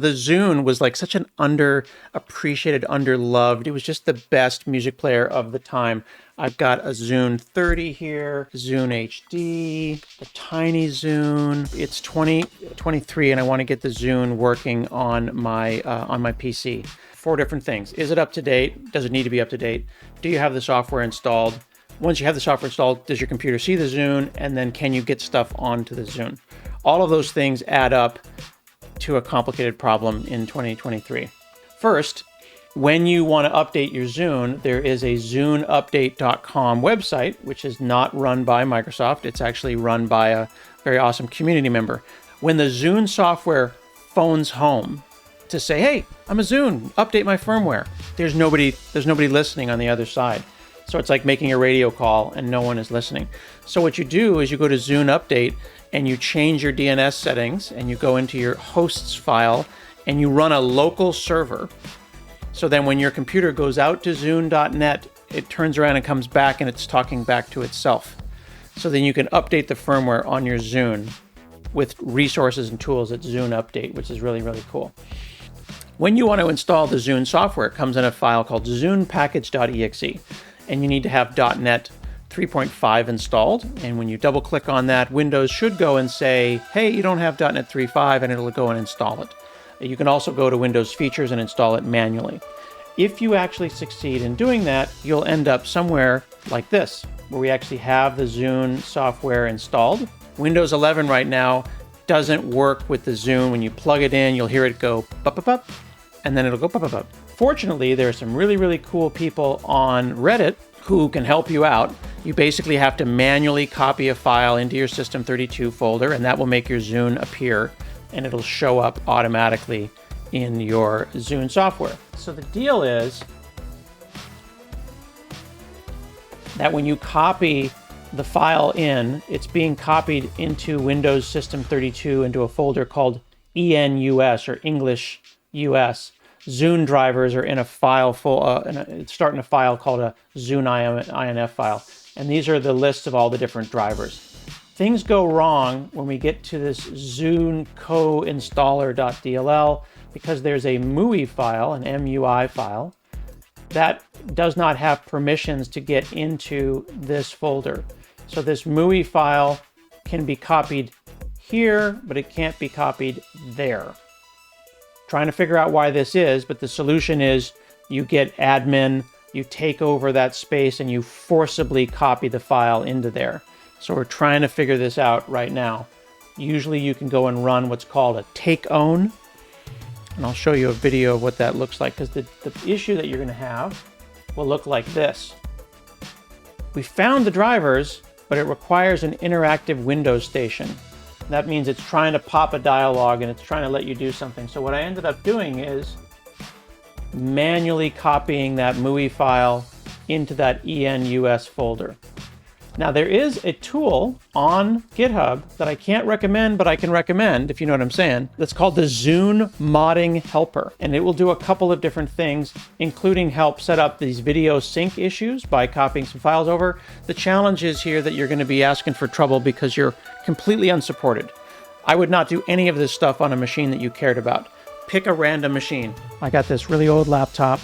The Zune was like such an underappreciated, underloved. It was just the best music player of the time. I've got a Zune 30 here, Zune HD, the tiny Zune. It's 2023, and I want to get the Zune working on my PC. 4 different things. Is it up to date? Does it need to be up to date? Do you have the software installed? Once you have the software installed, does your computer see the Zune? And then can you get stuff onto the Zune? All of those things add up to a complicated problem in 2023. First, when you want to update your Zune, there is a zuneupdate.com website, which is not run by Microsoft. It's actually run by a very awesome community member. When the Zune software phones home to say, hey, I'm a Zune, update my firmware, there's nobody listening on the other side. So it's like making a radio call and no one is listening. So what you do is you go to Zune Update and you change your DNS settings and you go into your hosts file and you run a local server. So then when your computer goes out to Zune.net, it turns around and comes back and it's talking back to itself. So then you can update the firmware on your Zune with resources and tools at Zune Update, which is really, really cool. When you want to install the Zune software, it comes in a file called zunepackage.exe, and you need to have .NET 3.5 installed. And when you double click on that, Windows should go and say, hey, you don't have .NET 3.5, and it'll go and install it. You can also go to Windows Features and install it manually. If you actually succeed in doing that, you'll end up somewhere like this, where we actually have the Zune software installed. Windows 11 right now doesn't work with the Zune. When you plug it in, you'll hear it go bup, and then it'll go bup. Fortunately, there are some really, really cool people on Reddit who can help you out. You basically have to manually copy a file into your System32 folder, and that will make your Zune appear, and it'll show up automatically in your Zune software. So the deal is that when you copy the file in, it's being copied into Windows System32 into a folder called ENUS, or English US. Zune drivers are in a file start in a file called a Zune INF file. And these are the lists of all the different drivers. Things go wrong when we get to this Zune co-installer.dll because there's a MUI file, an MUI file, that does not have permissions to get into this folder. So this MUI file can be copied here, but it can't be copied there. Trying to figure out why this is, but the solution is you get admin, you take over that space, and you forcibly copy the file into there. So we're trying to figure this out right now. Usually you can go and run what's called a take own, and I'll show you a video of what that looks like, because the issue that you're going to have will look like this. We found the drivers, but it requires an interactive Windows station. That means it's trying to pop a dialog and it's trying to let you do something. So what I ended up doing is manually copying that MUI file into that ENUS folder. Now there is a tool on GitHub that I can't recommend, but I can recommend, if you know what I'm saying. That's called the Zune Modding Helper. And it will do a couple of different things, including help set up these video sync issues by copying some files over. The challenge is here that you're going to be asking for trouble because you're completely unsupported. I would not do any of this stuff on a machine that you cared about. Pick a random machine. I got this really old laptop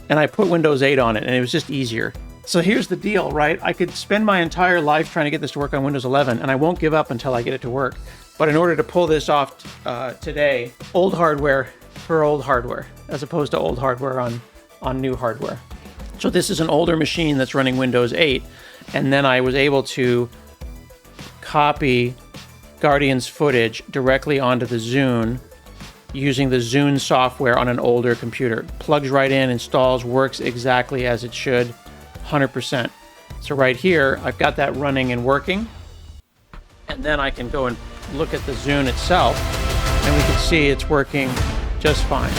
and I put Windows 8 on it and it was just easier. So here's the deal, right? I could spend my entire life trying to get this to work on Windows 11, and I won't give up until I get it to work. But in order to pull this off today, old hardware for old hardware, as opposed to old hardware on new hardware. So this is an older machine that's running Windows 8, and then I was able to copy Guardian's footage directly onto the Zune using the Zune software on an older computer. Plugs right in, installs, works exactly as it should. 100%. So right here, I've got that running and working. And then I can go and look at the Zune itself, and we can see it's working just fine.